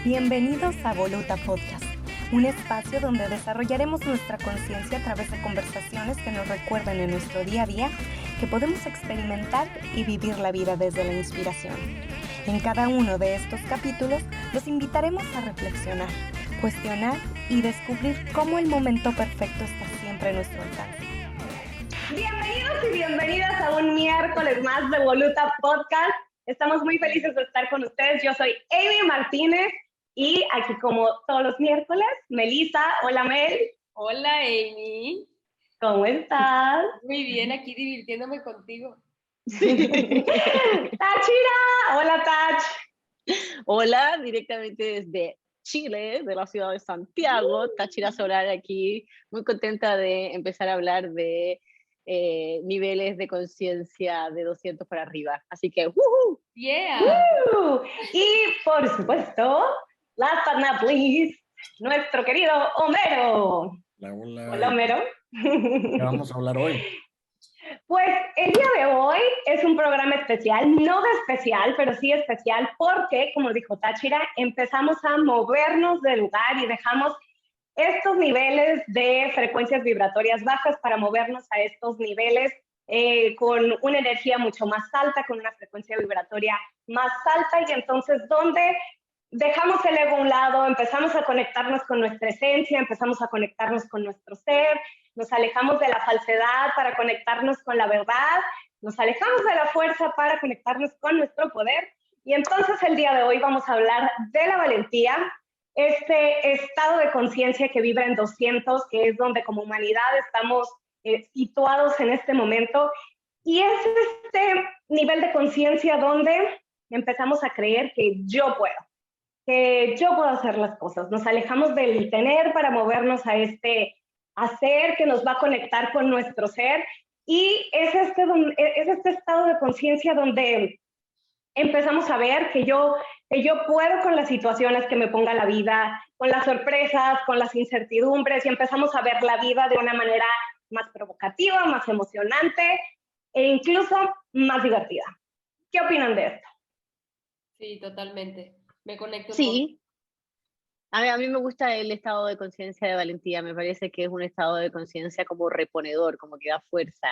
Bienvenidos a Voluta Podcast, un espacio donde desarrollaremos nuestra conciencia a través de conversaciones que nos recuerden en nuestro día a día que podemos experimentar y vivir la vida desde la inspiración. En cada uno de estos capítulos los invitaremos a reflexionar, cuestionar y descubrir cómo el momento perfecto está siempre a nuestro alcance. Bienvenidos y bienvenidas a un miércoles más de Voluta Podcast. Estamos muy felices de estar con ustedes. Yo soy Amy Martínez y aquí como todos los miércoles, Melissa. Hola Mel. Hola Amy. ¿Cómo estás? Muy bien, aquí divirtiéndome contigo. Tachira. Hola Tach. Hola, directamente desde Chile, de la ciudad de Santiago. Tachira Solar aquí, muy contenta de empezar a hablar de niveles de conciencia de 200 para arriba. Así que, ¡woohoo! ¡Yeah! Y por supuesto, last but not least, nuestro querido Homero. Hola. Hola Homero. ¿Qué vamos a hablar hoy? Pues el día de hoy es un programa especial, no de especial, pero sí especial porque, como dijo Táchira, empezamos a movernos del lugar y dejamos estos niveles de frecuencias vibratorias bajas para movernos a estos niveles con una energía mucho más alta, con una frecuencia vibratoria más alta, y entonces donde dejamos el ego a un lado, empezamos a conectarnos con nuestra esencia, empezamos a conectarnos con nuestro ser, nos alejamos de la falsedad para conectarnos con la verdad, nos alejamos de la fuerza para conectarnos con nuestro poder. Y entonces el día de hoy vamos a hablar de la valentía, este estado de conciencia que vibra en 200, que es donde como humanidad estamos situados en este momento. Y es este nivel de conciencia donde empezamos a creer que yo puedo hacer las cosas. Nos alejamos del tener para movernos a este hacer que nos va a conectar con nuestro ser, y es este estado de conciencia donde empezamos a ver que yo puedo con las situaciones que me ponga la vida, con las sorpresas, con las incertidumbres, y empezamos a ver la vida de una manera más provocativa, más emocionante e incluso más divertida. ¿Qué opinan de esto? Sí, totalmente. Me conecto Sí. A mí me gusta el estado de conciencia de valentía, me parece que es un estado de conciencia como reponedor, como que da fuerza.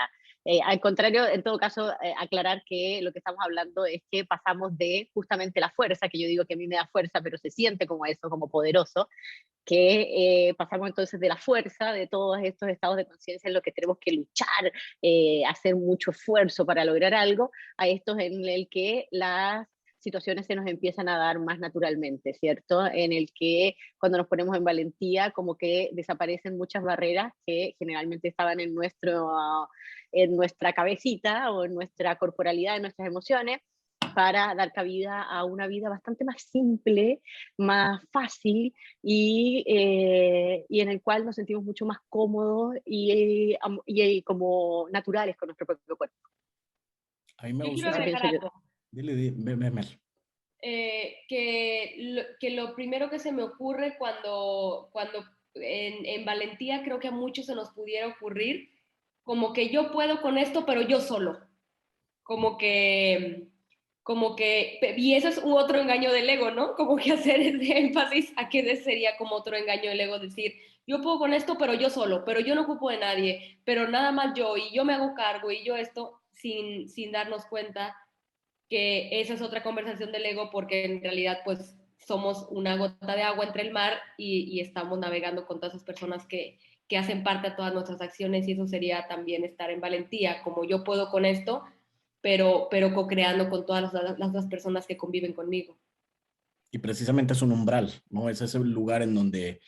Al contrario, en todo caso, aclarar que lo que estamos hablando es que pasamos de justamente la fuerza, que yo digo que a mí me da fuerza, pero se siente como eso, como poderoso, que pasamos entonces de la fuerza, de todos estos estados de conciencia en los que tenemos que luchar, hacer mucho esfuerzo para lograr algo, a estos en el que las situaciones se nos empiezan a dar más naturalmente, ¿cierto? En el que cuando nos ponemos en valentía, como que desaparecen muchas barreras que generalmente estaban en nuestra cabecita o en nuestra corporalidad, en nuestras emociones, para dar cabida a una vida bastante más simple, más fácil y en el cual nos sentimos mucho más cómodos y como naturales con nuestro propio cuerpo. A mí me Yo gusta. quiero agregar algo. Dile, Mel. Que lo primero que se me ocurre cuando en valentía, creo que a muchos se nos pudiera ocurrir como que yo puedo con esto, pero yo solo. Como que, y eso es un otro engaño del ego, ¿no? Como que hacer ese énfasis a que sería como otro engaño del ego, decir, yo puedo con esto, pero yo solo, pero yo no ocupo de nadie, pero nada más yo, y yo me hago cargo, y yo esto, sin darnos cuenta que esa es otra conversación del ego, porque en realidad pues somos una gota de agua entre el mar y estamos navegando con todas esas personas que hacen parte de todas nuestras acciones, y eso sería también estar en valentía, como yo puedo con esto, pero co-creando con todas las otras personas que conviven conmigo. Y precisamente es un umbral, ¿no? Es ese lugar en donde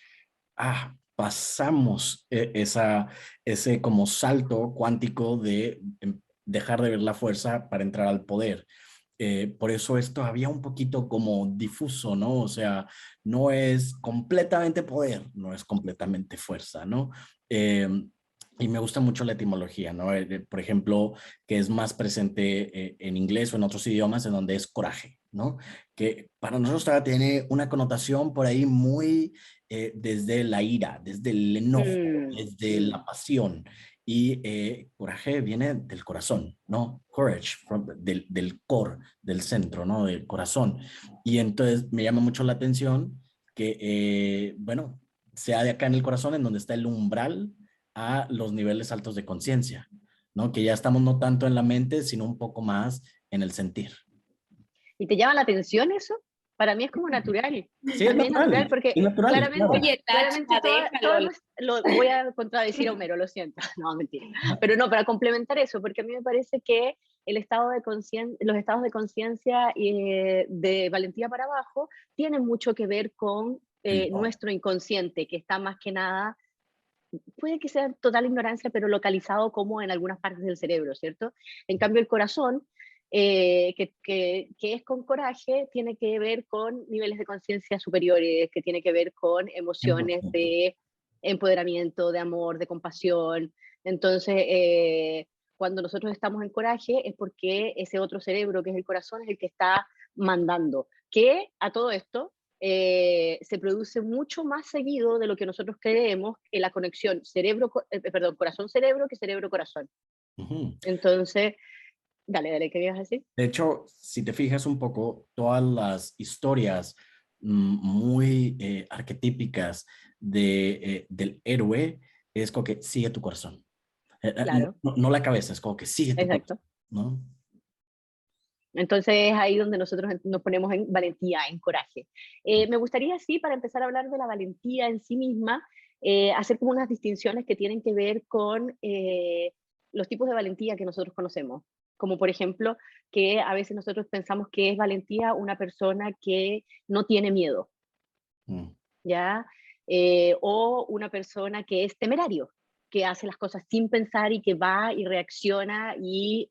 pasamos ese como salto cuántico de dejar de ver la fuerza para entrar al poder. Por eso es todavía un poquito como difuso, ¿no? O sea, no es completamente poder, no es completamente fuerza, ¿no? Y me gusta mucho la etimología, ¿no? Por ejemplo, que es más presente en inglés o en otros idiomas, en donde es coraje, ¿no? Que para nosotros todavía tiene una connotación por ahí muy desde la ira, desde el enojo, desde la pasión. Y coraje viene del corazón, ¿no? Courage, del core, del centro, ¿no? Del corazón. Y entonces me llama mucho la atención que, bueno, sea de acá en el corazón, en donde está el umbral a los niveles altos de conciencia, ¿no? Que ya estamos no tanto en la mente, sino un poco más en el sentir. ¿Y te llama la atención eso? Para mí es como natural. Sí, A mí es natural porque es natural, claramente, claro. Oye, claramente déjalo. lo voy a contradecir a Homero, lo siento. No, mentira. Pero no, para complementar eso, porque a mí me parece que el estado de los estados de conciencia de valentía para abajo tienen mucho que ver con nuestro inconsciente, que está más que nada, puede que sea total ignorancia, pero localizado como en algunas partes del cerebro, ¿cierto? En cambio, el corazón, que es con coraje, tiene que ver con niveles de conciencia superiores, que tiene que ver con emociones 100%. de empoderamiento, de amor, de compasión. Entonces, cuando nosotros estamos en coraje es porque ese otro cerebro, que es el corazón, es el que está mandando. Que a todo esto se produce mucho más seguido de lo que nosotros creemos en la conexión corazón-cerebro que cerebro-corazón. Ujú. Entonces, dale, ¿qué ibas a decir? De hecho, si te fijas un poco, todas las historias muy arquetípicas del héroe es como que sigue tu corazón. Claro, No la cabeza, es como que sigue tu corazón, exacto. ¿no? Entonces es ahí donde nosotros nos ponemos en valentía, en coraje. Me gustaría, sí, para empezar a hablar de la valentía en sí misma, hacer como unas distinciones que tienen que ver con los tipos de valentía que nosotros conocemos. Como por ejemplo, que a veces nosotros pensamos que es valentía una persona que no tiene miedo, Mm. ¿ya? O una persona que es temerario, que hace las cosas sin pensar y que va y reacciona y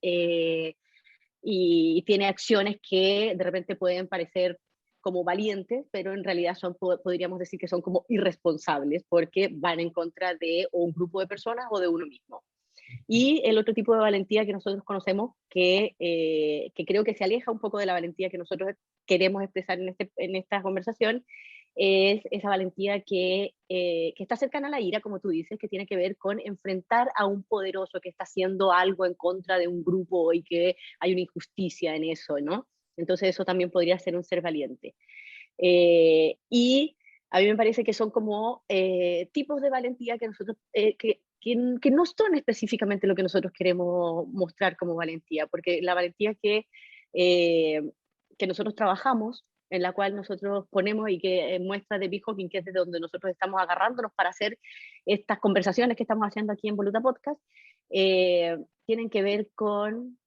tiene acciones que de repente pueden parecer como valientes, pero en realidad podríamos decir que son como irresponsables porque van en contra de un grupo de personas o de uno mismo. Y el otro tipo de valentía que nosotros conocemos, que creo que se aleja un poco de la valentía que nosotros queremos expresar en esta conversación, es esa valentía que está cercana a la ira, como tú dices, que tiene que ver con enfrentar a un poderoso que está haciendo algo en contra de un grupo y que hay una injusticia en eso, ¿no? Entonces eso también podría ser un ser valiente. Y a mí me parece que son como tipos de valentía que nosotros, que no son específicamente lo que nosotros queremos mostrar como valentía, porque la valentía que nosotros trabajamos, en la cual nosotros ponemos y que muestra de Big Hawking, que es de donde nosotros estamos agarrándonos para hacer estas conversaciones que estamos haciendo aquí en Voluta Podcast, tienen que ver con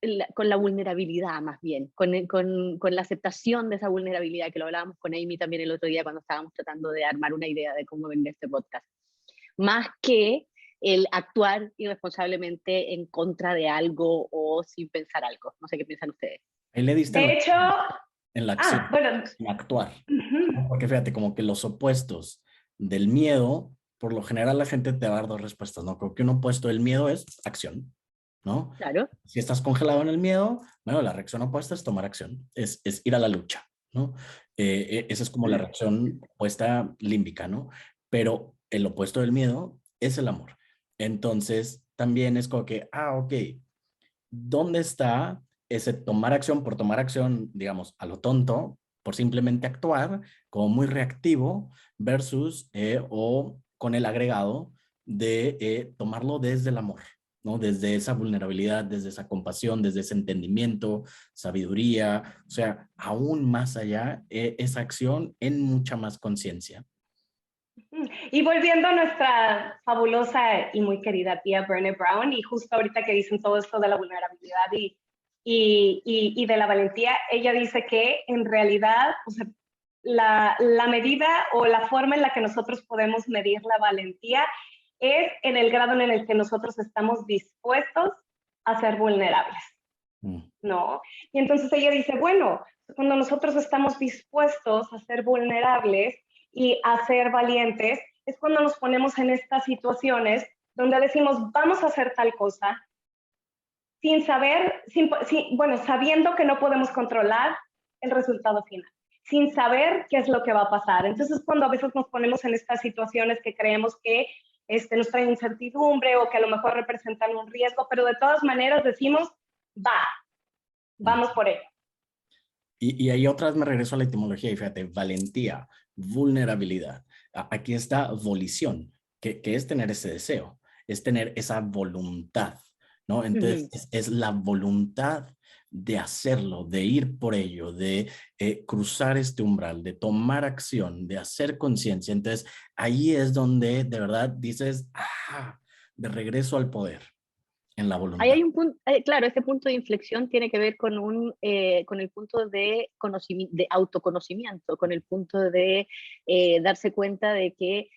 la vulnerabilidad más bien, con la aceptación de esa vulnerabilidad, que lo hablábamos con Amy también el otro día cuando estábamos tratando de armar una idea de cómo vender este podcast. Más que el actuar irresponsablemente en contra de algo o sin pensar algo. No sé qué piensan ustedes. Ahí le diste De hecho, en la acción, bueno, en actuar. ujú, Porque fíjate, como que los opuestos del miedo, por lo general la gente te va a dar dos respuestas, ¿no? Creo que un opuesto del miedo es acción, ¿no? Claro, Si estás congelado en el miedo, bueno, la reacción opuesta es tomar acción, es ir a la lucha, ¿no? Esa es como la reacción opuesta límbica, ¿no? Pero el opuesto del miedo es el amor. Entonces, también es como que, ok, ¿dónde está ese tomar acción por tomar acción, digamos, a lo tonto, por simplemente actuar como muy reactivo versus o con el agregado de tomarlo desde el amor, ¿no? Desde esa vulnerabilidad, desde esa compasión, desde ese entendimiento, sabiduría, o sea, aún más allá, esa acción en mucha más conciencia. y volviendo a nuestra fabulosa y muy querida tía Brené Brown, y justo ahorita que dicen todo esto de la vulnerabilidad y de la valentía, ella dice que en realidad, o sea, la medida o la forma en la que nosotros podemos medir la valentía es en el grado en el que nosotros estamos dispuestos a ser vulnerables, ¿no? Y entonces ella dice, bueno, cuando nosotros estamos dispuestos a ser vulnerables y a ser valientes, es cuando nos ponemos en estas situaciones donde decimos, vamos a hacer tal cosa, sin saber, bueno, sabiendo que no podemos controlar el resultado final, sin saber qué es lo que va a pasar. Entonces, cuando a veces nos ponemos en estas situaciones que creemos que nos traen incertidumbre o que a lo mejor representan un riesgo, pero de todas maneras decimos, vamos por ello. Y ahí otra vez me regreso a la etimología y fíjate, valentía, vulnerabilidad. Aquí está volición, que es tener ese deseo, es tener esa voluntad, ¿no? Entonces es la voluntad de hacerlo, de ir por ello, de cruzar este umbral, de tomar acción, de hacer conciencia. Entonces ahí es donde de verdad dices, de regreso al poder. En la Ahí voluntad. hay un punto, claro, ese punto de inflexión tiene que ver con, con el punto de, de autoconocimiento, con el punto de darse cuenta de que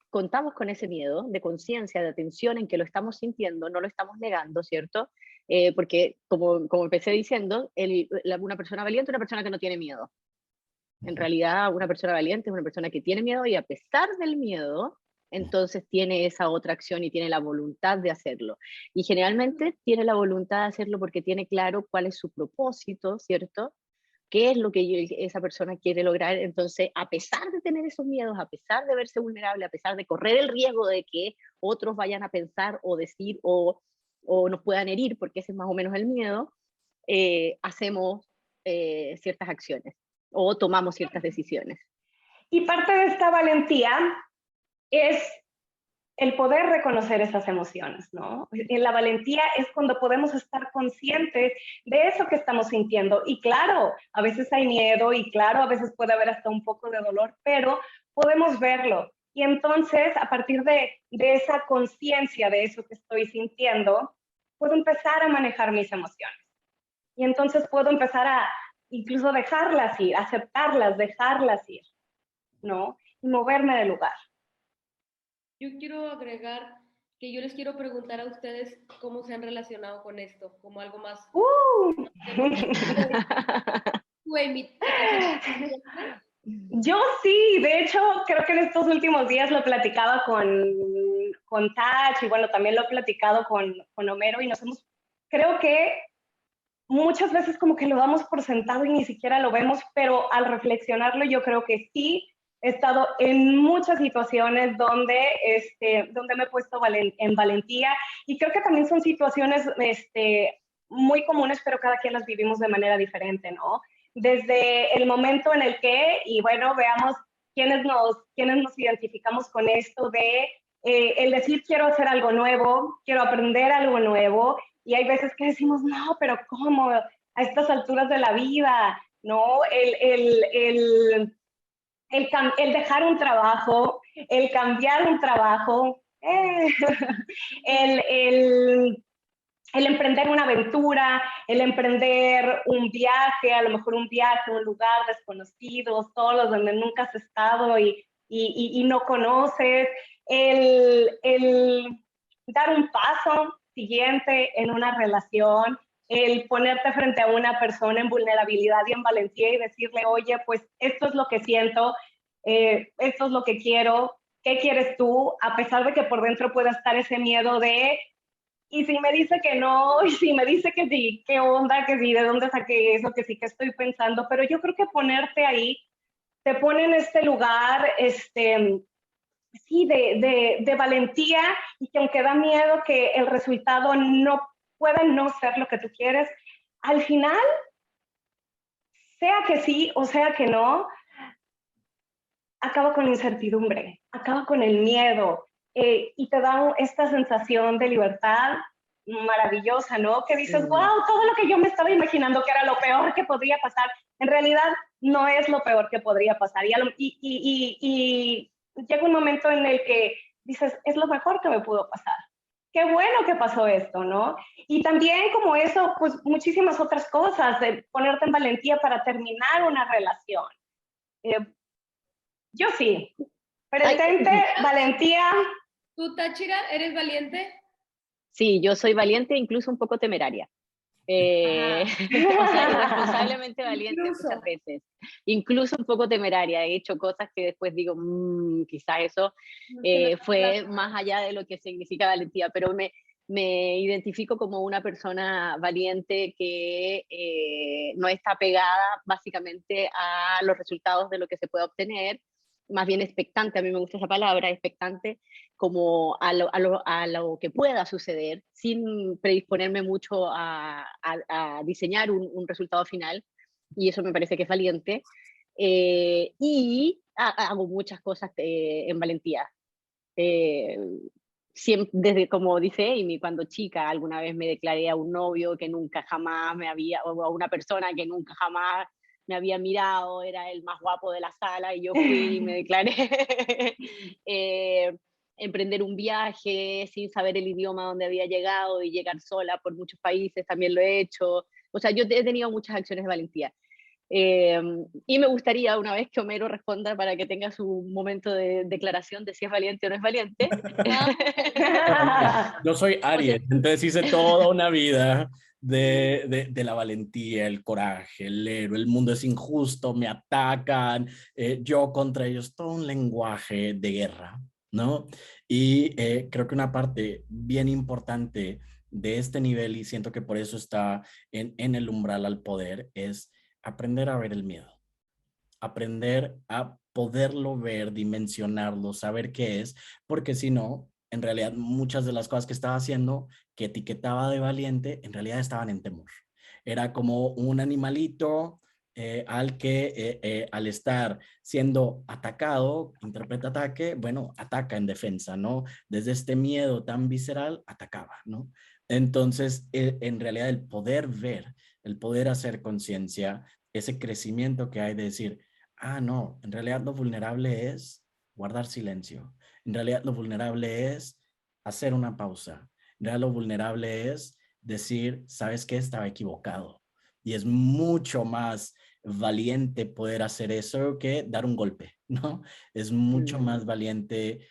contamos con ese miedo de conciencia, de atención en que lo estamos sintiendo, no lo estamos negando, ¿cierto? Porque como empecé diciendo, una persona valiente es una persona que no tiene miedo. En realidad, una persona valiente es una persona que tiene miedo y a pesar del miedo, entonces tiene esa otra acción y tiene la voluntad de hacerlo. Y generalmente tiene la voluntad de hacerlo porque tiene claro cuál es su propósito, ¿cierto? ¿Qué es lo que esa persona quiere lograr? Entonces, a pesar de tener esos miedos, a pesar de verse vulnerable, a pesar de correr el riesgo de que otros vayan a pensar o decir o nos puedan herir, porque ese es más o menos el miedo, hacemos ciertas acciones o tomamos ciertas decisiones. Y parte de esta valentía es el poder reconocer esas emociones, ¿no? La valentía es cuando podemos estar conscientes de eso que estamos sintiendo. Y claro, a veces hay miedo y claro, a veces puede haber hasta un poco de dolor, pero podemos verlo. Y entonces, a partir de esa conciencia de eso que estoy sintiendo, puedo empezar a manejar mis emociones. Y entonces puedo empezar a incluso dejarlas ir, aceptarlas, dejarlas ir, ¿no? Y moverme del lugar. Yo quiero agregar que yo les quiero preguntar a ustedes cómo se han relacionado con esto, como algo más. Yo sí, de hecho, creo que en estos últimos días lo platicaba con Tach y bueno, también lo he platicado con Homero y creo que muchas veces como que lo damos por sentado y ni siquiera lo vemos, pero al reflexionarlo yo creo que sí. He estado en muchas situaciones donde me he puesto en valentía y creo que también son situaciones muy comunes, pero cada quien las vivimos de manera diferente, ¿no? Desde el momento en el que, y bueno, veamos quiénes nos identificamos con esto de el decir quiero hacer algo nuevo, quiero aprender algo nuevo, y hay veces que decimos, no, pero ¿cómo? A estas alturas de la vida, ¿no? El dejar un trabajo, el cambiar un trabajo, el emprender una aventura, el emprender un viaje, a lo mejor un viaje a un lugar desconocido, solos, donde nunca has estado y no conoces, el dar un paso siguiente en una relación, el ponerte frente a una persona en vulnerabilidad y en valentía y decirle, oye, pues esto es lo que siento, esto es lo que quiero, ¿qué quieres tú? A pesar de que por dentro pueda estar ese miedo de, y si me dice que no, y si me dice que sí, qué onda, que sí, de dónde saqué eso, que sí, que estoy pensando, pero yo creo que ponerte ahí te pone en este lugar, sí, de valentía y que aunque da miedo que el resultado no pueda no ser lo que tú quieres, al final, sea que sí o sea que no, acaba con la incertidumbre, acaba con el miedo y te da esta sensación de libertad maravillosa, ¿no? Que dices, wow, todo lo que yo me estaba imaginando que era lo peor que podría pasar, en realidad no es lo peor que podría pasar. Y llega un momento en el que dices, es lo mejor que me pudo pasar. Qué bueno que pasó esto, ¿no? Y también como eso, pues muchísimas otras cosas, de ponerte en valentía para terminar una relación. Yo sí. Presente, valentía. ¿Tú, Táchira, eres valiente? Sí, yo soy valiente, incluso un poco temeraria. O sea, irresponsablemente valiente muchas veces, incluso un poco temeraria. He hecho cosas que después digo, quizás eso fue más allá de lo que significa valentía, pero me identifico como una persona valiente que no está pegada básicamente a los resultados de lo que se puede obtener, más bien expectante, a mí me gusta esa palabra, expectante, como a lo que pueda suceder, sin predisponerme mucho a diseñar un resultado final, y eso me parece que es valiente. Hago muchas cosas en valentía. Eh, Siempre, desde como dice Amy, cuando chica alguna vez me declaré a un novio que nunca jamás me había, o a una persona que nunca jamás me había mirado, era el más guapo de la sala y yo fui y me declaré. eh, Emprender un viaje sin saber el idioma donde había llegado y llegar sola por muchos países, también lo he hecho. O sea, yo he tenido muchas acciones de valentía. Y me gustaría, una vez que Homero responda para que tenga su momento de declaración de si es valiente o no es valiente. Yo soy O sea, Aries, entonces hice toda una vida de la valentía, el coraje, el héroe, el mundo es injusto, me atacan, yo contra ellos, todo un lenguaje de guerra, ¿no? Y creo que una parte bien importante de este nivel, y siento que por eso está en el umbral al poder, es aprender a ver el miedo, aprender a poderlo ver, dimensionarlo, saber qué es, porque si no, en realidad muchas de las cosas que estaba haciendo, que etiquetaba de valiente, en realidad estaban en temor. Era como un animalito al que al estar siendo atacado, interpreta ataque, bueno, ataca en defensa, ¿no? Desde este miedo tan visceral, atacaba, ¿no? Entonces, en realidad el poder ver, el poder hacer conciencia, ese crecimiento que hay de decir, ah, no, en realidad lo vulnerable es guardar silencio. En realidad lo vulnerable es hacer una pausa. En realidad lo vulnerable es decir, ¿sabes qué? Estaba equivocado. Y es mucho más valiente poder hacer eso que dar un golpe, ¿no? Es mucho más valiente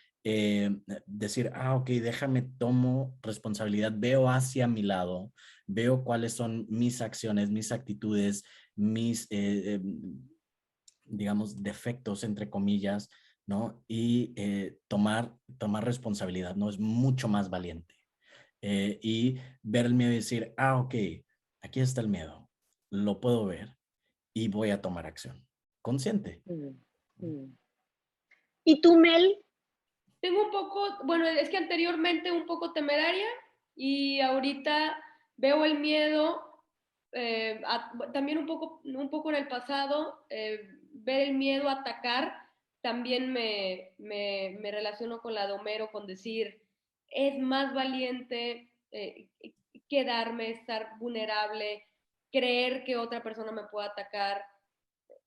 decir, ah, ok, déjame, tomo responsabilidad, veo hacia mi lado, veo cuáles son mis acciones, mis actitudes, mis digamos, defectos, entre comillas, ¿no? Y tomar responsabilidad, ¿no? Es mucho más valiente. Y ver el miedo y decir, ah, ok, aquí está el miedo, lo puedo ver y voy a tomar acción. Consciente. ¿Y tú, Mel? Tengo un poco, bueno, es que anteriormente un poco temeraria y ahorita veo el miedo, también un poco en el pasado, ver el miedo a atacar, también me relaciono con la de Homero, con decir, es más valiente quedarme, estar vulnerable, creer que otra persona me pueda atacar,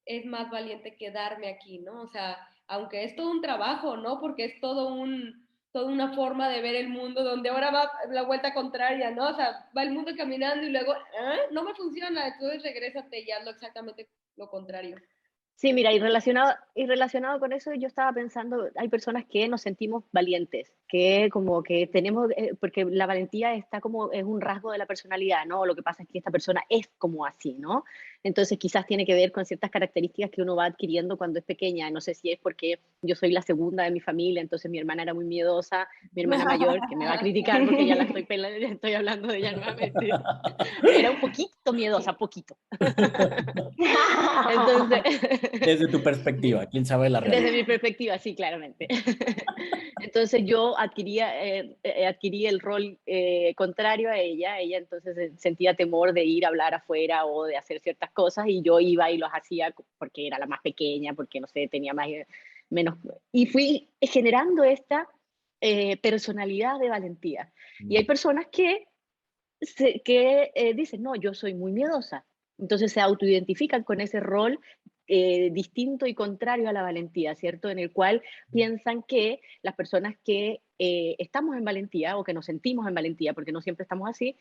es más valiente quedarme aquí, ¿no? O sea, aunque es todo un trabajo, ¿no? Porque es toda una forma de ver el mundo donde ahora va la vuelta contraria, ¿no? O sea, va el mundo caminando y luego, no me funciona, entonces regrésate y hazlo exactamente lo contrario. Sí, mira, y relacionado con eso, yo estaba pensando, hay personas que nos sentimos valientes, que como que tenemos, porque la valentía está como, es un rasgo de la personalidad, ¿no? Lo que pasa es que esta persona es como así, ¿no? Entonces quizás tiene que ver con ciertas características que uno va adquiriendo cuando es pequeña. No sé si es porque yo soy la segunda de mi familia, entonces mi hermana era muy miedosa, mi hermana mayor, que me va a criticar porque ya la estoy pelando, ya estoy hablando de ella nuevamente, era un poquito miedosa, poquito. Entonces, Desde tu perspectiva, quién sabe la realidad. desde mi perspectiva, sí, claramente. Entonces yo adquirí el rol contrario a ella. Ella entonces sentía temor de ir a hablar afuera o de hacer ciertas cosas y yo iba y los hacía porque era la más pequeña, porque no sé, tenía más, menos. Y fui generando esta personalidad de valentía. Y hay personas que dicen, no, yo soy muy miedosa. Entonces se autoidentifican con ese rol distinto y contrario a la valentía, ¿cierto? En el cual piensan que las personas que estamos en valentía o que nos sentimos en valentía, porque no siempre estamos así,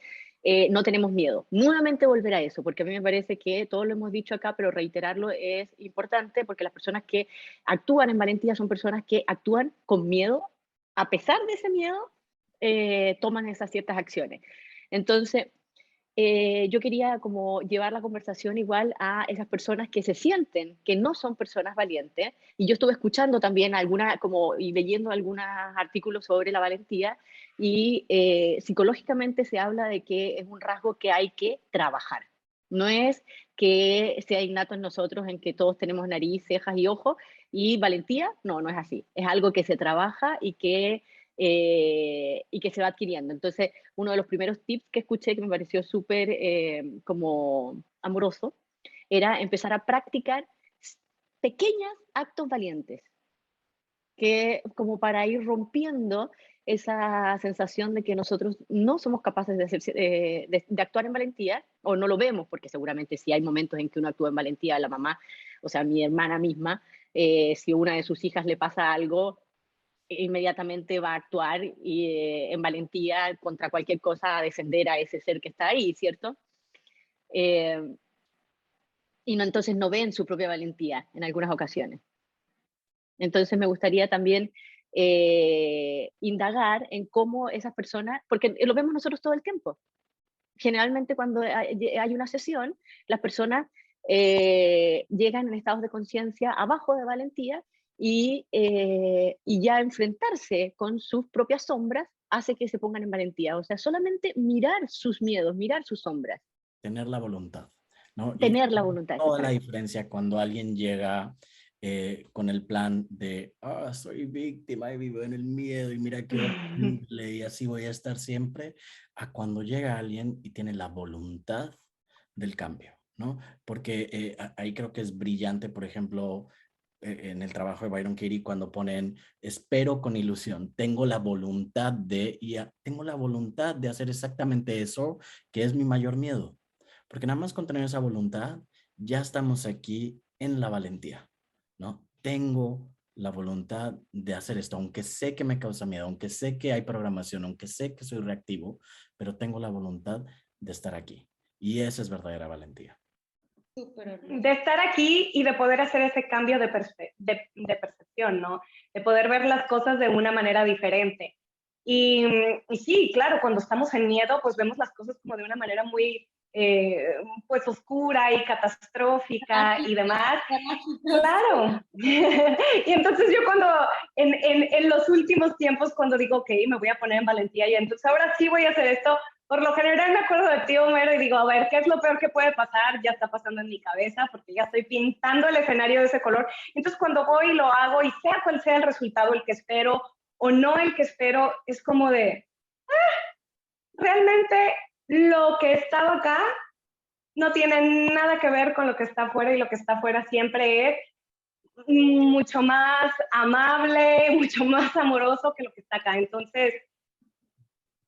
no tenemos miedo. Nuevamente volver a eso, porque a mí me parece que todos lo hemos dicho acá, pero reiterarlo es importante porque las personas que actúan en valentía son personas que actúan con miedo, a pesar de ese miedo, toman esas ciertas acciones. Entonces, yo quería como llevar la conversación igual a esas personas que se sienten que no son personas valientes. Y yo estuve escuchando también y leyendo algunos artículos sobre la valentía y psicológicamente se habla de que es un rasgo que hay que trabajar. No es que sea innato en nosotros, en que todos tenemos nariz, cejas y ojos, y valentía, no, no es así. Es algo que se trabaja y que se va adquiriendo. Entonces, uno de los primeros tips que escuché que me pareció súper como amoroso era empezar a practicar pequeños actos valientes, que como para ir rompiendo esa sensación de que nosotros no somos capaces de, de actuar en valentía, o no lo vemos, porque seguramente sí hay momentos en que uno actúa en valentía. La mamá, o sea, mi hermana misma, si a una de sus hijas le pasa algo, inmediatamente va a actuar y, en valentía contra cualquier cosa, a defender a ese ser que está ahí, ¿cierto? Eh, y no, entonces no ven su propia valentía en algunas ocasiones. Entonces me gustaría también indagar en cómo esas personas, porque lo vemos nosotros todo el tiempo. Generalmente cuando hay una sesión, las personas llegan en estados de conciencia abajo de valentía y ya enfrentarse con sus propias sombras hace que se pongan en valentía. O sea, solamente mirar sus miedos, mirar sus sombras. Tener la voluntad, ¿no? Y Tener la voluntad. toda la diferencia cuando alguien llega con el plan de, soy víctima y vivo en el miedo y mira qué horrible y así voy a estar siempre, a cuando llega alguien y tiene la voluntad del cambio, ¿no? Porque ahí creo que es brillante, por ejemplo, en el trabajo de Byron Katie cuando ponen, espero con ilusión, tengo la voluntad tengo la voluntad de hacer exactamente eso que es mi mayor miedo. Porque nada más con tener esa voluntad, ya estamos aquí en la valentía, ¿no? Tengo la voluntad de hacer esto, aunque sé que me causa miedo, aunque sé que hay programación, aunque sé que soy reactivo, pero tengo la voluntad de estar aquí. Y esa es verdadera valentía. De estar aquí y de poder hacer ese cambio de percepción, ¿no? De poder ver las cosas de una manera diferente. Y sí, claro, cuando estamos en miedo, pues vemos las cosas como de una manera muy, pues oscura y catastrófica y demás. Claro. Y entonces yo cuando, en los últimos tiempos, cuando digo, ok, me voy a poner en valentía y entonces ahora sí voy a hacer esto, por lo general me acuerdo de ti, Homero, y digo, a ver, ¿qué es lo peor que puede pasar? Ya está pasando en mi cabeza porque ya estoy pintando el escenario de ese color. Entonces cuando voy y lo hago, y sea cual sea el resultado, el que espero o no el que espero, es como de, realmente lo que estaba acá no tiene nada que ver con lo que está afuera, y lo que está afuera siempre es mucho más amable, mucho más amoroso que lo que está acá. Entonces,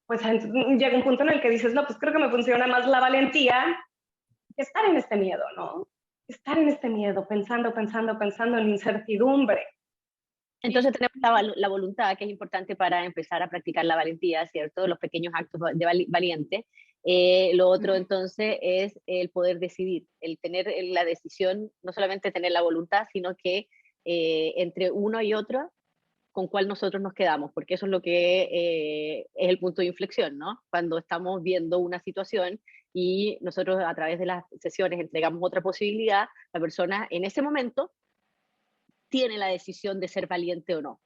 pues llega un punto en el que dices, no, pues creo que me funciona más la valentía que estar en este miedo, ¿no? Estar en este miedo, pensando en incertidumbre. Entonces tenemos la voluntad, que es importante para empezar a practicar la valentía, ¿cierto? Los pequeños actos de valiente. Lo otro entonces es el poder decidir, el tener la decisión, no solamente tener la voluntad, sino que entre uno y otro, con cuál nosotros nos quedamos, porque eso es lo que es el punto de inflexión, ¿no? Cuando estamos viendo una situación y nosotros a través de las sesiones entregamos otra posibilidad, la persona en ese momento tiene la decisión de ser valiente o no.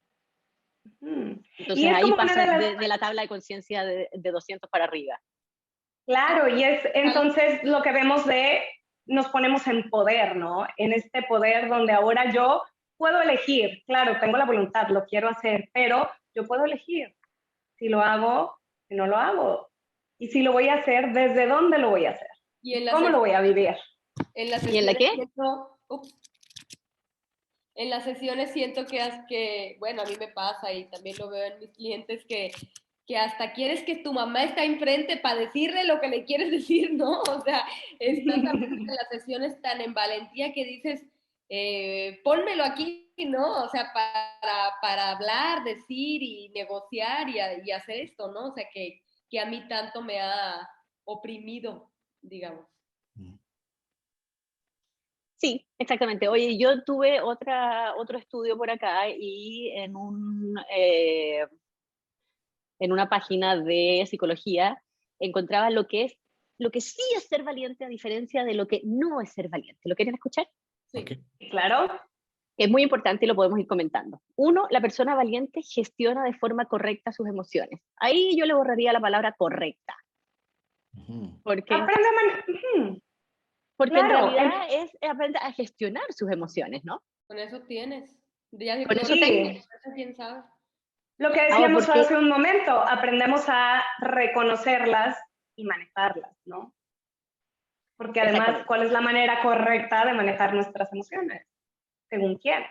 Entonces ahí pasa de la tabla de conciencia de 200 para arriba. Claro, y es entonces lo que vemos de, nos ponemos en poder, ¿no? En este poder donde ahora yo puedo elegir, claro, tengo la voluntad, lo quiero hacer, pero yo puedo elegir si lo hago, si no lo hago, y si lo voy a hacer, desde dónde lo voy a hacer, cómo lo voy a vivir. ¿Y en la qué? En las sesiones siento que, bueno, a mí me pasa y también lo veo en mis clientes que hasta quieres que tu mamá está enfrente para decirle lo que le quieres decir, ¿no? O sea, estás en las sesiones tan en valentía que dices, pónmelo aquí, ¿no? O sea, para hablar, decir y negociar y hacer esto, ¿no? O sea, que a mí tanto me ha oprimido, digamos. Sí, exactamente. Oye, yo tuve otro estudio por acá y en una página de psicología encontraba lo que sí es ser valiente, a diferencia de lo que no es ser valiente. ¿Lo quieren escuchar? Sí, okay. Claro. Es muy importante y lo podemos ir comentando. 1, la persona valiente gestiona de forma correcta sus emociones. Ahí yo le borraría la palabra correcta. Uh-huh. Porque Porque en Claro, realidad es aprender a gestionar sus emociones, ¿no? Con eso tienes. Ya que Con eso con tengo. sí, eso, quién sabe. lo que Ahora, decíamos porque, hace un momento, aprendemos a reconocerlas y manejarlas, ¿no? Porque además, exactamente. ¿cuál es la manera correcta de manejar nuestras emociones? ¿Según quién?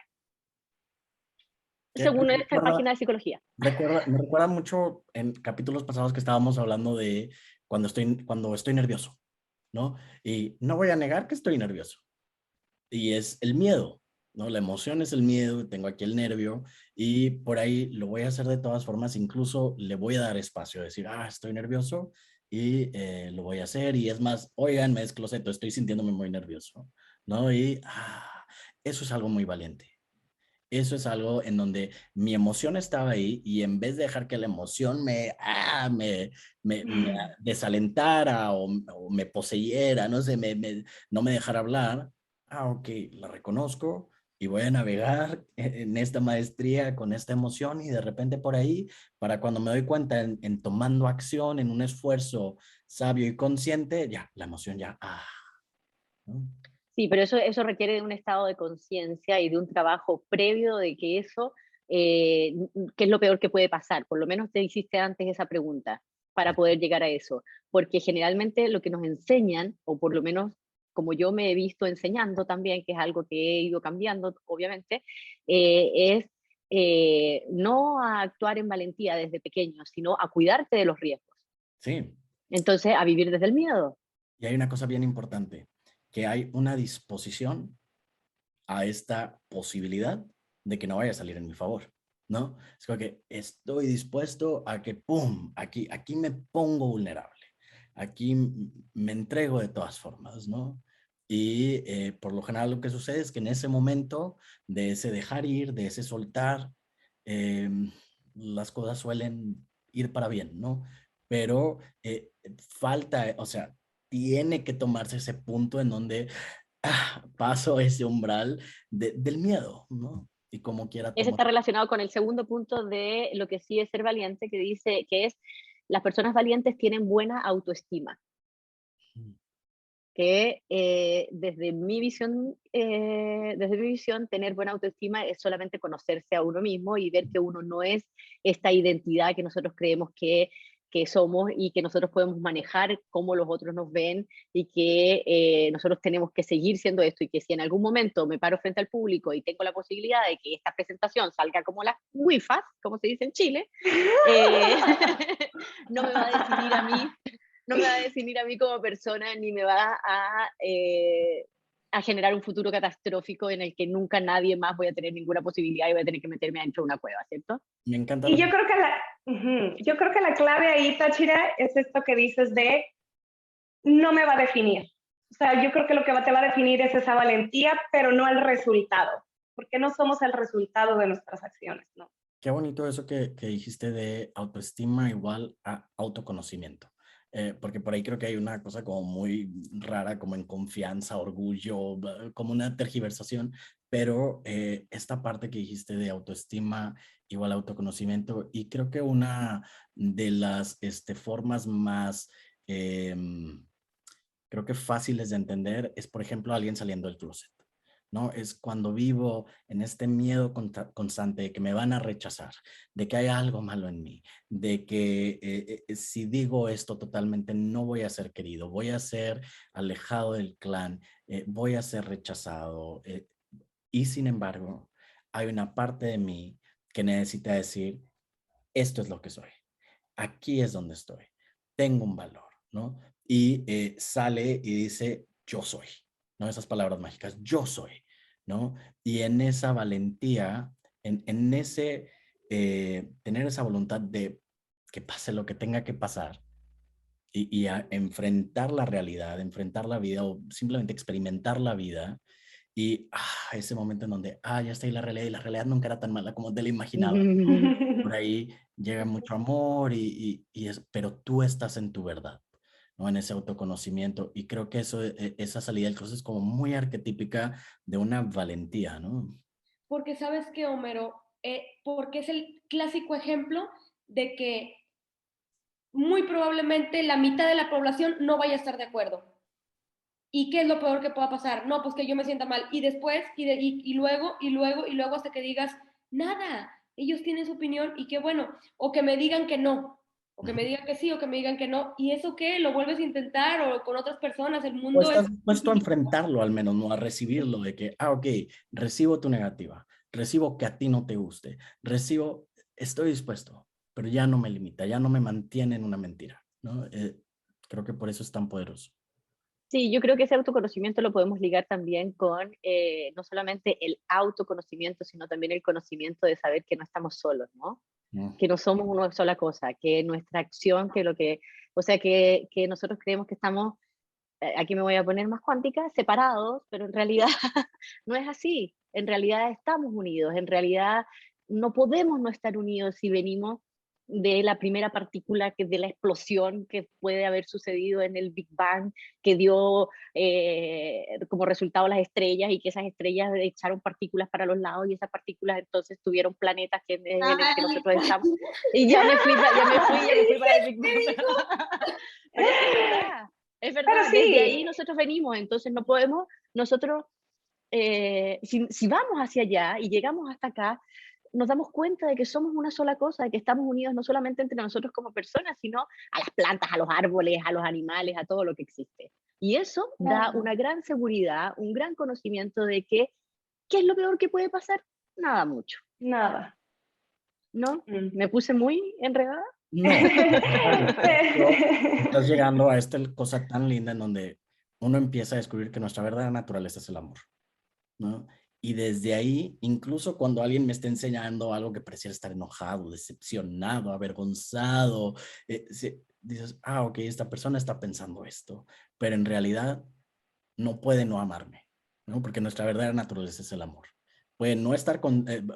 Que Según me esta recuerda, página de psicología. me recuerda mucho en capítulos pasados que estábamos hablando de cuando estoy nervioso, ¿no? Y no voy a negar que estoy nervioso. Y es el miedo, ¿no? La emoción es el miedo, tengo aquí el nervio y por ahí lo voy a hacer de todas formas, incluso le voy a dar espacio, decir, estoy nervioso y lo voy a hacer y es más, oigan, me descloseto, estoy sintiéndome muy nervioso, ¿no? Y eso es algo muy valiente. Eso es algo en donde mi emoción estaba ahí y en vez de dejar que la emoción me desalentara o me poseyera, no sé, no me dejara hablar, ok, la reconozco y voy a navegar en esta maestría con esta emoción y de repente por ahí, para cuando me doy cuenta en tomando acción, en un esfuerzo sabio y consciente, ya, la emoción ya, ¿no? Sí, pero eso requiere de un estado de conciencia y de un trabajo previo de que eso, ¿qué es lo peor que puede pasar? Por lo menos te hiciste antes esa pregunta para poder llegar a eso. Porque generalmente lo que nos enseñan, o por lo menos como yo me he visto enseñando también, que es algo que he ido cambiando, obviamente, es no a actuar en valentía desde pequeño, sino a cuidarte de los riesgos. Sí. Entonces, a vivir desde el miedo. Y hay una cosa bien importante, que hay una disposición a esta posibilidad de que no vaya a salir en mi favor, ¿no? Es como que estoy dispuesto a que, ¡pum!, aquí me pongo vulnerable, aquí me entrego de todas formas, ¿no? Y por lo general lo que sucede es que en ese momento de ese dejar ir, de ese soltar, eh, las cosas suelen ir para bien, ¿no? Pero falta, o sea, tiene que tomarse ese punto en donde paso ese umbral del miedo, ¿no? Y como quiera Ese tomar. está relacionado con el segundo punto de lo que sí es ser valiente, que dice que es las personas valientes tienen buena autoestima, que desde mi visión, tener buena autoestima es solamente conocerse a uno mismo y ver que uno no es esta identidad que nosotros creemos que somos y que nosotros podemos manejar cómo los otros nos ven y que nosotros tenemos que seguir siendo esto y que si en algún momento me paro frente al público y tengo la posibilidad de que esta presentación salga como las WIFAs, como se dice en Chile, eh, no me va a definir a mí, no me va a definir a mí como persona ni me va a generar un futuro catastrófico en el que nunca nadie más voy a tener ninguna posibilidad y voy a tener que meterme dentro de una cueva, ¿cierto? Me encanta Y lo que... yo creo que la clave ahí, Táchira, es esto que dices de no me va a definir. O sea, yo creo que lo que te va a definir es esa valentía, pero no el resultado, porque no somos el resultado de nuestras acciones, ¿no? Qué bonito eso que dijiste de autoestima igual a autoconocimiento. Porque por ahí creo que hay una cosa como muy rara, como en confianza, orgullo, como una tergiversación, pero esta parte que dijiste de autoestima igual a autoconocimiento, y creo que una de las formas más, creo que fáciles de entender es, por ejemplo, alguien saliendo del closet. ¿No? Es cuando vivo en este miedo constante de que me van a rechazar, de que hay algo malo en mí, de que si digo esto totalmente no voy a ser querido, voy a ser alejado del clan, voy a ser rechazado. Y sin embargo, hay una parte de mí que necesita decir, esto es lo que soy, aquí es donde estoy, tengo un valor, ¿no? Y sale y dice, yo soy, ¿no? Esas palabras mágicas, yo soy, ¿no? Y en esa valentía, en ese, tener esa voluntad de que pase lo que tenga que pasar y a enfrentar la realidad, enfrentar la vida o simplemente experimentar la vida y ese momento en donde, ya está ahí la realidad y la realidad nunca era tan mala como te la imaginabas. Por ahí llega mucho amor pero tú estás en tu verdad, ¿no? En ese autoconocimiento. Y creo que esa salida del closet es como muy arquetípica de una valentía, ¿no? Porque sabes que, Homero, porque es el clásico ejemplo de que muy probablemente la mitad de la población no vaya a estar de acuerdo. ¿Y qué es lo peor que pueda pasar? No, pues que yo me sienta mal. Y después, y luego, hasta que digas, nada, ellos tienen su opinión y qué bueno. O que me digan que no, o que me digan que sí, o que me digan que no. ¿Y eso qué? ¿Lo vuelves a intentar o con otras personas? El O mundo es... estás dispuesto a enfrentarlo al menos, no a recibirlo, de que, ok, recibo tu negativa, recibo que a ti no te guste, recibo, estoy dispuesto, pero ya no me limita, ya no me mantiene en una mentira, ¿no? Creo que por eso es tan poderoso. Sí, yo creo que ese autoconocimiento lo podemos ligar también con no solamente el autoconocimiento, sino también el conocimiento de saber que no estamos solos, ¿no? Mm. Que no somos una sola cosa, que nuestra acción, o sea, que nosotros creemos que estamos, aquí me voy a poner más cuántica, separados, pero en realidad no es así. En realidad estamos unidos, en realidad no podemos no estar unidos si venimos de la primera partícula, que de la explosión que puede haber sucedido en el Big Bang, que dio como resultado las estrellas, y que esas estrellas echaron partículas para los lados, y esas partículas entonces tuvieron planetas que, en el que nosotros estamos. Y ya me fui para el Big Bang. Pero es Pero verdad, desde ahí sí, nosotros venimos, entonces no podemos, nosotros, si vamos hacia allá y llegamos hasta acá, nos damos cuenta de que somos una sola cosa, de que estamos unidos no solamente entre nosotros como personas, sino a las plantas, a los árboles, a los animales, a todo lo que existe. Y eso da claro, una gran seguridad, un gran conocimiento de que, ¿qué es lo peor que puede pasar? Nada mucho, nada. ¿no? Mm. ¿Me puse muy enredada? No, al contrario, pero estás llegando a esta cosa tan linda en donde uno empieza a descubrir que nuestra verdadera naturaleza es el amor, ¿no? Y desde ahí, incluso cuando alguien me está enseñando algo que pareciera estar enojado, decepcionado, avergonzado, dices, ah, ok, esta persona está pensando esto, pero en realidad no puede no amarme, ¿no? Porque nuestra verdadera naturaleza es el amor. Puede no estar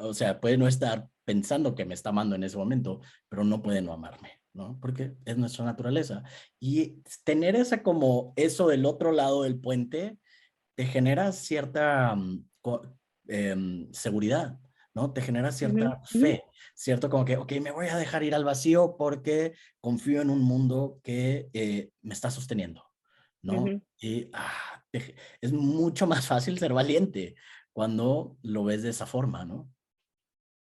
o sea, puede no estar pensando que me está amando en ese momento, pero no puede no amarme, ¿no? Porque es nuestra naturaleza. Y tener esa como eso del otro lado del puente te genera cierta seguridad, ¿no? Te genera Ujú, cierta ujú, fe, ¿cierto? Como que, ok, me voy a dejar ir al vacío porque confío en un mundo que me está sosteniendo, ¿no? ujú. Y es mucho más fácil ser valiente cuando lo ves de esa forma, ¿no?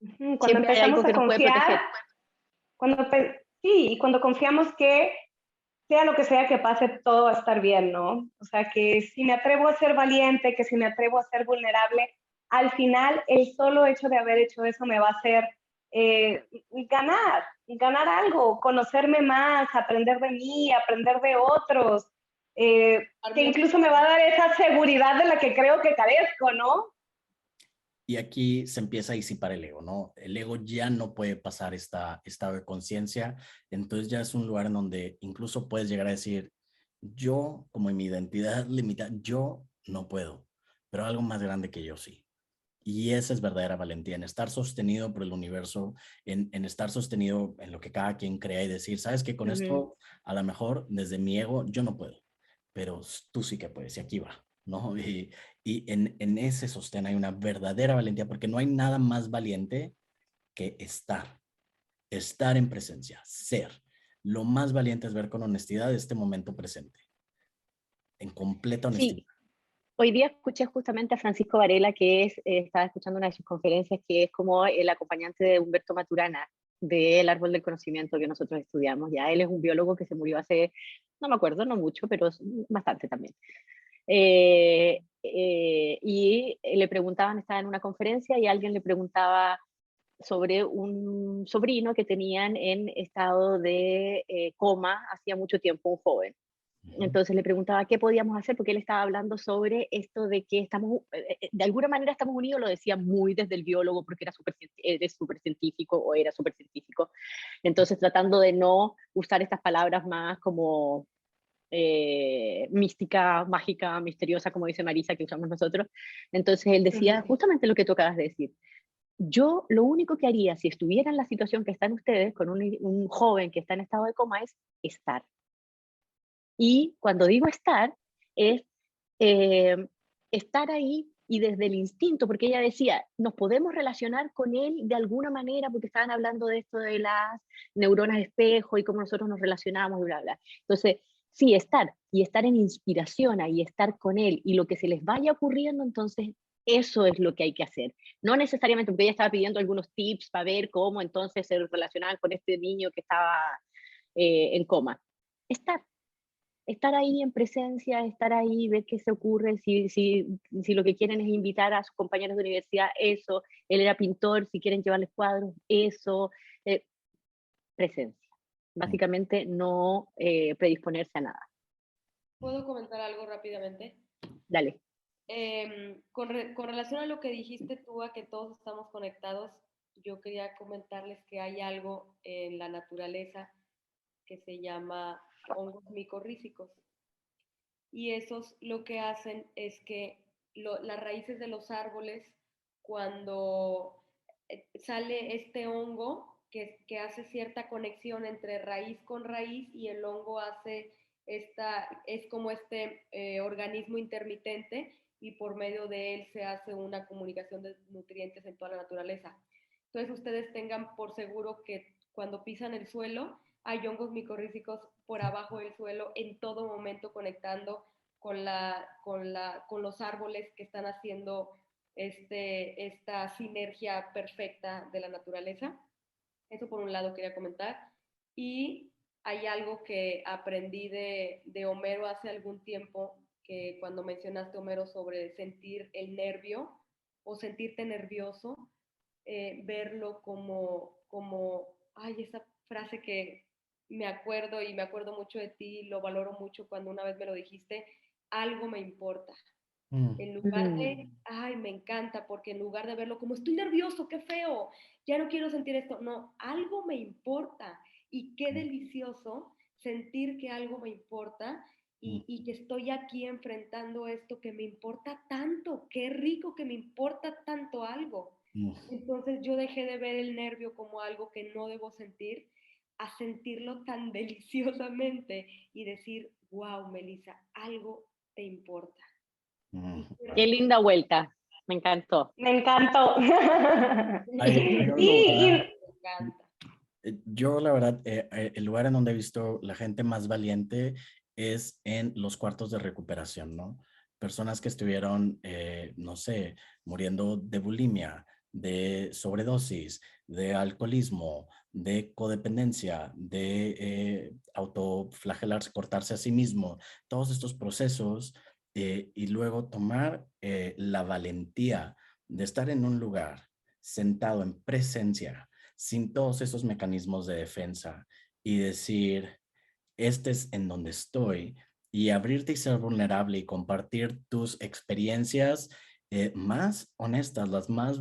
Ujú, cuando Siempre hay empezamos algo a que nos puede confiar, proteger. sí, y cuando confiamos que sea lo que sea que pase, todo va a estar bien, ¿no? O sea, que si me atrevo a ser valiente, que si me atrevo a ser vulnerable, al final el solo hecho de haber hecho eso me va a hacer ganar algo, conocerme más, aprender de mí, aprender de otros, que incluso me va a dar esa seguridad de la que creo que carezco, ¿no? Y aquí se empieza a disipar el ego, ¿no? El ego ya no puede pasar esta estado de conciencia, entonces ya es un lugar en donde incluso puedes llegar a decir, yo como en mi identidad limitada, yo no puedo, pero algo más grande que yo sí. Y esa es verdadera valentía, en estar sostenido por el universo, en estar sostenido en lo que cada quien crea y decir, sabes que con Ujú. esto, a lo mejor desde mi ego, yo no puedo, pero tú sí que puedes y aquí va, ¿no? Y en ese sostén hay una verdadera valentía, porque no hay nada más valiente que estar en presencia, ser. Lo más valiente es ver con honestidad este momento presente, en completa honestidad. Sí, hoy día escuché justamente a Francisco Varela, que estaba escuchando una de sus conferencias, que es como el acompañante de Humberto Maturana, del Árbol del Conocimiento que nosotros estudiamos. Ya él es un biólogo que se murió hace, no me acuerdo, no mucho, pero bastante también. Y le preguntaban, estaba en una conferencia y alguien le preguntaba sobre un sobrino que tenían en estado de coma hacía mucho tiempo, un joven. Ujú. Entonces le preguntaba qué podíamos hacer, porque él estaba hablando sobre esto de que estamos, de alguna manera estamos unidos, lo decía muy desde el biólogo, porque eres súper científico o era súper científico. Entonces tratando de no usar estas palabras más como mística, mágica, misteriosa, como dice Marisa, que usamos nosotros. Entonces él decía justamente lo que tú acabas de decir. Yo lo único que haría si estuviera en la situación que están ustedes, con un joven que está en estado de coma, es estar. Y cuando digo estar, es eh, estar ahí y desde el instinto, porque ella decía, nos podemos relacionar con él de alguna manera, porque estaban hablando de esto de las neuronas espejo y cómo nosotros nos relacionamos y bla, bla. Entonces, sí, estar, y estar en inspiración ahí, estar con él, y lo que se les vaya ocurriendo, entonces eso es lo que hay que hacer. No necesariamente, porque ella estaba pidiendo algunos tips para ver cómo entonces se relacionaban con este niño que estaba en coma. Estar ahí en presencia, estar ahí, ver qué se ocurre, si lo que quieren es invitar a sus compañeros de universidad, eso, él era pintor, si quieren llevarles cuadros, eso, presencia. Básicamente no predisponerse a nada. ¿Puedo comentar algo rápidamente? Dale. Con relación a lo que dijiste tú, a que todos estamos conectados, yo quería comentarles que hay algo en la naturaleza que se llama hongos micorrízicos. Y esos lo que hacen es que las raíces de los árboles, cuando sale este hongo que hace cierta conexión entre raíz con raíz, y el hongo hace es como este organismo intermitente, y por medio de él se hace una comunicación de nutrientes en toda la naturaleza. Entonces ustedes tengan por seguro que cuando pisan el suelo hay hongos micorrízicos por abajo del suelo en todo momento, conectando con los árboles que están haciendo esta sinergia perfecta de la naturaleza. Eso por un lado quería comentar. Y hay algo que aprendí de Homero hace algún tiempo, que cuando mencionaste, Homero, sobre sentir el nervio o sentirte nervioso, verlo ay, esa frase que me acuerdo, y me acuerdo mucho de ti, lo valoro mucho cuando una vez me lo dijiste: algo me importa. En lugar de, ay, me encanta, porque en lugar de verlo como estoy nervioso, qué feo, ya no quiero sentir esto, no, algo me importa. Y qué delicioso sentir que algo me importa, y que estoy aquí enfrentando esto que me importa tanto, qué rico que me importa tanto algo. Entonces yo dejé de ver el nervio como algo que no debo sentir, a sentirlo tan deliciosamente y decir: wow, Melissa, algo te importa. Qué linda vuelta, me encantó. Me encantó. Hay un Sí, lugar, yo la verdad, el lugar en donde he visto la gente más valiente es en los cuartos de recuperación, ¿no? Personas que estuvieron, no sé, muriendo de bulimia, de sobredosis, de alcoholismo, de codependencia, de autoflagelarse, cortarse a sí mismo, todos estos procesos, y luego tomar la valentía de estar en un lugar sentado en presencia, sin todos esos mecanismos de defensa, y decir, este es en donde estoy, y abrirte y ser vulnerable y compartir tus experiencias más honestas, las más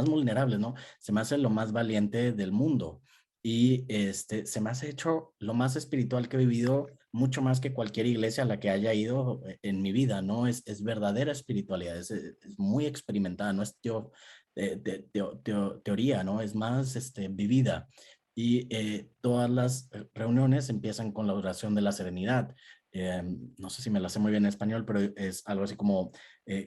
vulnerables, ¿no? Se me hace lo más valiente del mundo, y se me hace hecho lo más espiritual que he vivido, mucho más que cualquier iglesia a la que haya ido en mi vida, ¿no? Es verdadera espiritualidad, es muy experimentada, no es teoría, ¿no? Es más vivida. Y todas las reuniones empiezan con la oración de la serenidad. No sé si me la sé muy bien en español, pero es algo así como,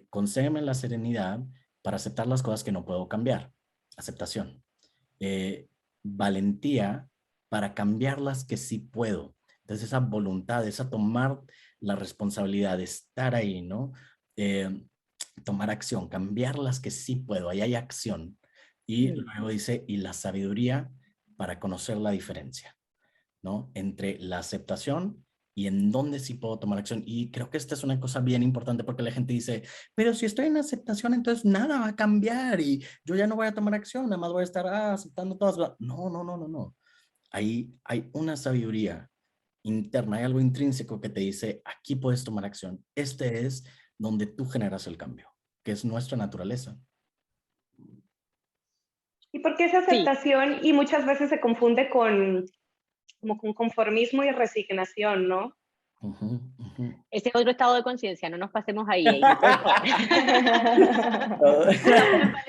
concédeme la serenidad para aceptar las cosas que no puedo cambiar. Aceptación. Valentía para cambiar las que sí puedo. Entonces esa voluntad, esa tomar la responsabilidad de estar ahí, ¿no? Tomar acción, cambiar las que sí puedo, ahí hay acción. Y luego dice, y la sabiduría para conocer la diferencia, ¿no? Entre la aceptación y en dónde sí puedo tomar acción. Y creo que esta es una cosa bien importante, porque la gente dice, pero si estoy en aceptación, entonces nada va a cambiar y yo ya no voy a tomar acción, nada más voy a estar aceptando todas. No, no, no, no, no. Ahí hay una sabiduría interna, hay algo intrínseco que te dice, aquí puedes tomar acción. Este es donde tú generas el cambio, que es nuestra naturaleza. y porque esa Sí, aceptación y muchas veces se confunde con como con conformismo y resignación, ¿no? ese es otro estado de conciencia, no nos pasemos ahí, Amy, por favor.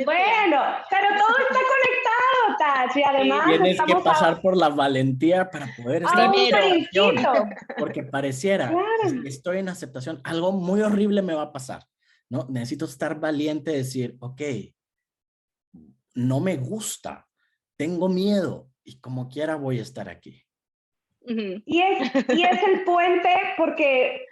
Bueno, pero todo está conectado, Tach, y además Tienes que estamos pasar por la valentía para poder estar a un en Primero. trinquito. porque pareciera, Claro. si estoy en aceptación, algo muy horrible me va a pasar, ¿no? Necesito estar valiente, decir, ok, no me gusta, tengo miedo, y como quiera voy a estar aquí. Ujú. Y es el puente porque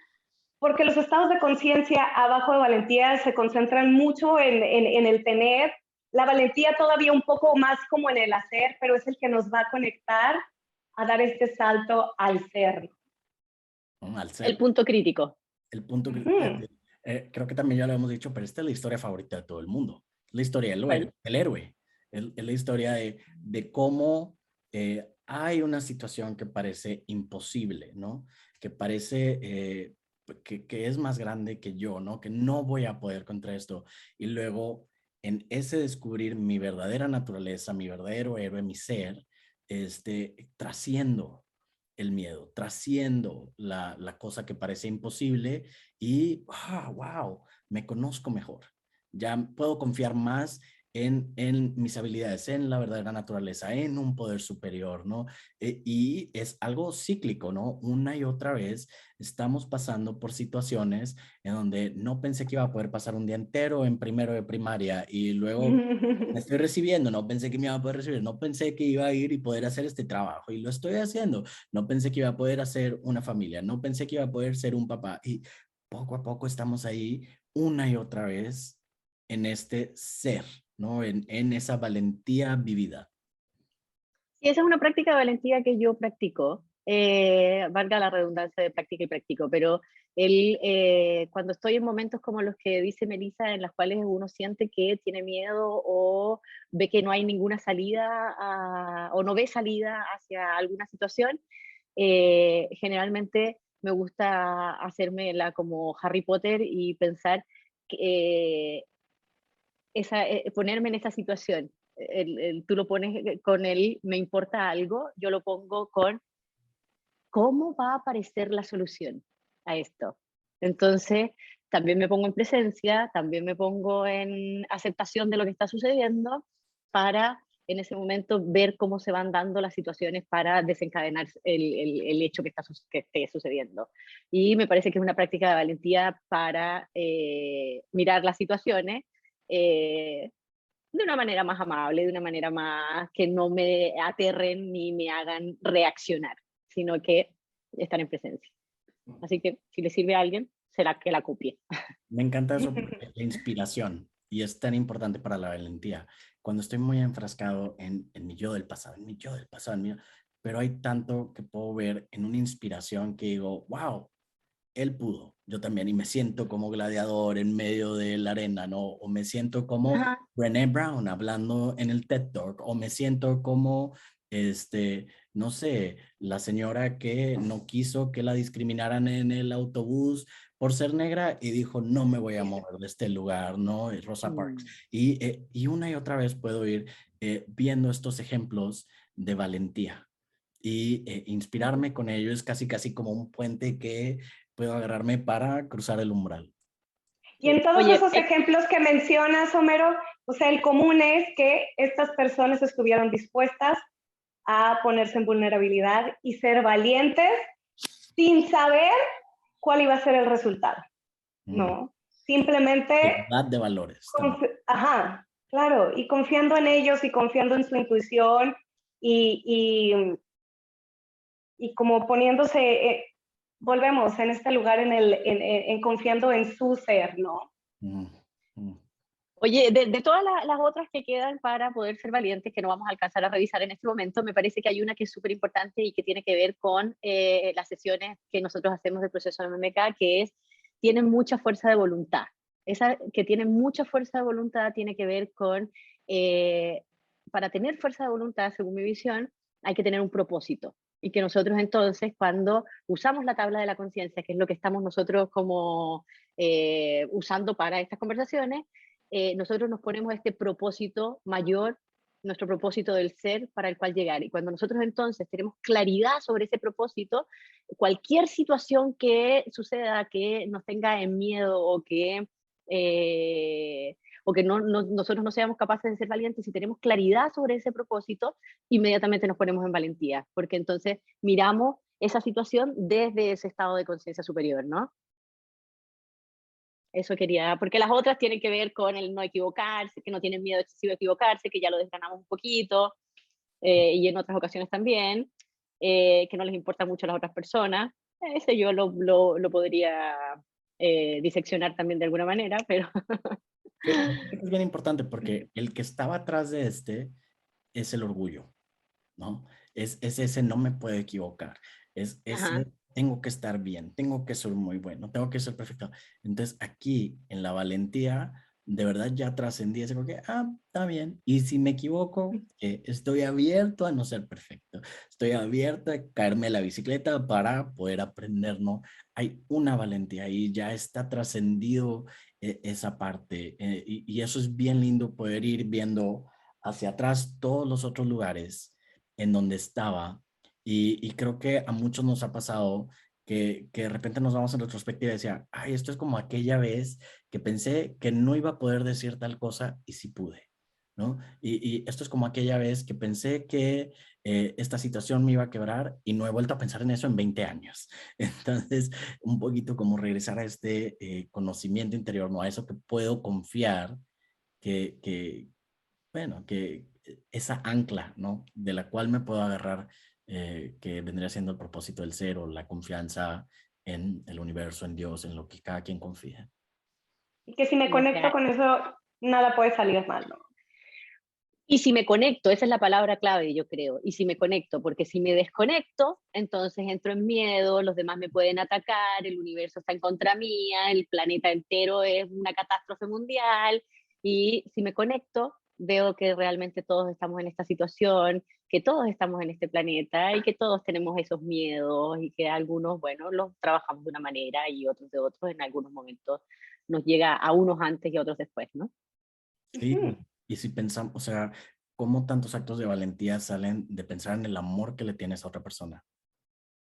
los estados de conciencia abajo de valentía se concentran mucho en el tener, la valentía todavía un poco más como en el hacer, pero es el que nos va a conectar a dar este salto al ser. ¿no? Al El ser punto crítico. el punto que, Ujú. creo que también ya lo hemos dicho, pero esta es la historia favorita de todo el mundo. La historia ¿Cuál? del héroe. Es la historia de cómo hay una situación que parece imposible, ¿no? Que parece que es más grande que yo, ¿no? Que no voy a poder contra esto. Y luego, en ese descubrir mi verdadera naturaleza, mi verdadero héroe, mi ser, trasciendo el miedo, trasciendo la cosa que parece imposible y, wow, me conozco mejor. Ya puedo confiar más en mis habilidades, en la verdadera naturaleza, en un poder superior, ¿no? Y es algo cíclico, ¿no? Una y otra vez estamos pasando por situaciones en donde no pensé que iba a poder pasar un día entero en primero de primaria y luego me estoy recibiendo, no pensé que me iba a poder recibir, no pensé que iba a ir y poder hacer este trabajo y lo estoy haciendo, no pensé que iba a poder hacer una familia, no pensé que iba a poder ser un papá y poco a poco estamos ahí una y otra vez en este ser, ¿no? En esa valentía vivida. Y esa es una práctica de valentía que yo practico, valga la redundancia de práctica y practico, pero cuando estoy en momentos como los que dice Melissa, en los cuales uno siente que tiene miedo o ve que no hay ninguna salida o no ve salida hacia alguna situación, generalmente me gusta hacerme la como Harry Potter y pensar que, ponerme en esa situación. Tú lo pones con el me importa algo, yo lo pongo con cómo va a aparecer la solución a esto. Entonces, también me pongo en presencia, también me pongo en aceptación de lo que está sucediendo para en ese momento ver cómo se van dando las situaciones para desencadenar el hecho que esté sucediendo. Y me parece que es una práctica de valentía para mirar las situaciones eh, de una manera más amable, de una manera más que no me aterren ni me hagan reaccionar, sino que están en presencia. Así que si le sirve a alguien, será que la copie. Me encanta eso porque la inspiración y es tan importante para la valentía. Cuando estoy muy enfrascado en mi yo del pasado, en mi yo del pasado, pero hay tanto que puedo ver en una inspiración que digo, wow, él pudo, yo también, y me siento como gladiador en medio de la arena, ¿no? O me siento como Ajá. Brené Brown hablando en el TED Talk, o me siento como, no sé, la señora que no quiso que la discriminaran en el autobús por ser negra y dijo, no me voy a mover de este lugar, ¿no? Rosa Parks. Y una y otra vez puedo ir viendo estos ejemplos de valentía y inspirarme con ellos es casi, casi como un puente que puedo agarrarme para cruzar el umbral. Y en todos Oye, esos ejemplos que mencionas, Homero, o sea, el común es que estas personas estuvieron dispuestas a ponerse en vulnerabilidad y ser valientes sin saber cuál iba a ser el resultado, ¿no? Simplemente, Igualdad de valores también. ajá, claro, y confiando en ellos y confiando en su intuición y, y, y como poniéndose, volvemos en este lugar en confiando en su ser, ¿no? Mm, mm. oye, de todas las otras que quedan para poder ser valientes, que no vamos a alcanzar a revisar en este momento, me parece que hay una que es súper importante y que tiene que ver con las sesiones que nosotros hacemos del proceso de MMK, que es, tienen mucha fuerza de voluntad. Esa que tiene mucha fuerza de voluntad tiene que ver con, para tener fuerza de voluntad, según mi visión, hay que tener un propósito. Y que nosotros entonces, cuando usamos la tabla de la conciencia, que es lo que estamos nosotros como usando para estas conversaciones, nosotros nos ponemos este propósito mayor, nuestro propósito del ser para el cual llegar. Y cuando nosotros entonces tenemos claridad sobre ese propósito, cualquier situación que suceda que nos tenga en miedo o que nosotros no seamos capaces de ser valientes, si tenemos claridad sobre ese propósito, inmediatamente nos ponemos en valentía, porque entonces miramos esa situación desde ese estado de conciencia superior, ¿no? Eso quería, porque las otras tienen que ver con el no equivocarse, que no tienen miedo excesivo a equivocarse, que ya lo desgranamos un poquito, y en otras ocasiones también. que no les importa mucho a las otras personas. Ese yo lo podría diseccionar también de alguna manera, pero... Es bien importante porque el que estaba atrás de este es el orgullo, ¿no? Es ese no me puedo equivocar, es Ajá. ese tengo que estar bien, tengo que ser muy bueno, tengo que ser perfecto. Entonces aquí en la valentía, de verdad ya trascendí ese porque, está bien. Y si me equivoco, estoy abierto a no ser perfecto. Estoy abierto a caerme la bicicleta para poder aprender, ¿no? Hay una valentía y ya está trascendido esa parte. Y eso es bien lindo poder ir viendo hacia atrás todos los otros lugares en donde estaba. Y creo que a muchos nos ha pasado que de repente nos vamos en retrospectiva y decía, ay, esto es como aquella vez que pensé que no iba a poder decir tal cosa y sí pude, ¿no? Y esto es como aquella vez que pensé que esta situación me iba a quebrar y no he vuelto a pensar en eso en 20 años. Entonces, un poquito como regresar a este conocimiento interior, ¿no? A eso que puedo confiar, que bueno, que esa ancla, ¿no? De la cual me puedo agarrar, que vendría siendo el propósito del ser o la confianza en el universo, en Dios, en lo que cada quien confía. Y que si me Y, o conecto sea, con eso, nada puede salir mal, ¿no? y si me conecto, esa es la palabra clave, yo creo. Y si me conecto, porque si me desconecto, entonces entro en miedo, los demás me pueden atacar, el universo está en contra mía, el planeta entero es una catástrofe mundial. Y si me conecto, veo que realmente todos estamos en esta situación, que todos estamos en este planeta y que todos tenemos esos miedos y que algunos, bueno, los trabajamos de una manera y otros de otros. En algunos momentos nos llega a unos antes y a otros después, ¿no? Sí, y si pensamos, o sea, cómo tantos actos de valentía salen de pensar en el amor que le tienes a otra persona,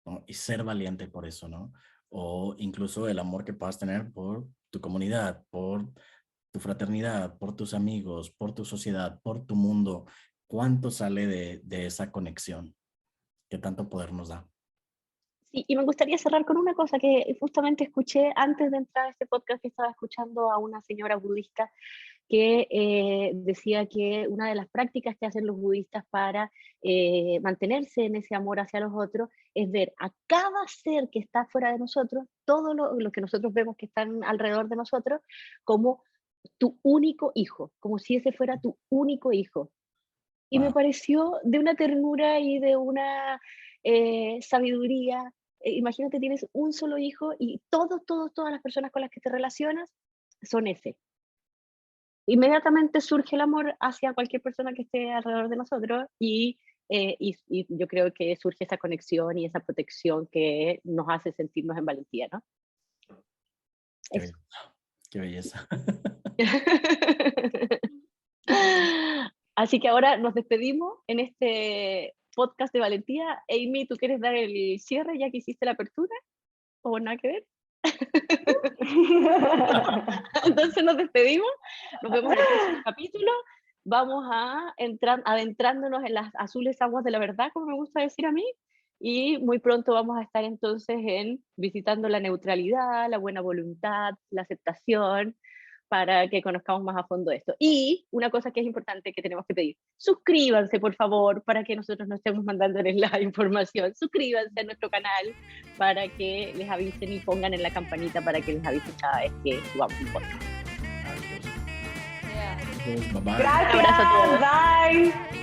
¿no? Y ser valiente por eso, ¿no? O incluso el amor que puedas tener por tu comunidad, por tu fraternidad, por tus amigos, por tu sociedad, por tu mundo. ¿Cuánto sale de esa conexión? ¿Qué tanto poder nos da? Sí, y me gustaría cerrar con una cosa que justamente escuché antes de entrar a este podcast, que estaba escuchando a una señora budista que decía que una de las prácticas que hacen los budistas para mantenerse en ese amor hacia los otros es ver a cada ser que está fuera de nosotros, todo lo que nosotros vemos que están alrededor de nosotros, como tu único hijo, como si ese fuera tu único hijo. Y me Wow. pareció de una ternura y de una sabiduría. Imagínate, tienes un solo hijo y todas las personas con las que te relacionas son ese. Inmediatamente surge el amor hacia cualquier persona que esté alrededor de nosotros y yo creo que surge esa conexión y esa protección que nos hace sentirnos en valentía, ¿no? Qué Eso. belleza. Qué belleza. Así que ahora nos despedimos en este podcast de valentía. Amy, ¿tú quieres dar el cierre ya que hiciste la apertura? ¿O nada que ver? Entonces nos despedimos, nos vemos en el próximo capítulo. Vamos a entrar adentrándonos en las azules aguas de la verdad, como me gusta decir a mí, y muy pronto vamos a estar entonces en visitando la neutralidad, la buena voluntad, la aceptación, para que conozcamos más a fondo esto. Y una cosa que es importante que tenemos que pedir, suscríbanse por favor para que nosotros no estemos mandándoles la información, suscríbanse a nuestro canal para que les avisen y pongan en la campanita para que les avise cada vez que subamos un podcast. Adiós. Yeah. Bye bye. Gracias. Un abrazo a todos. Bye.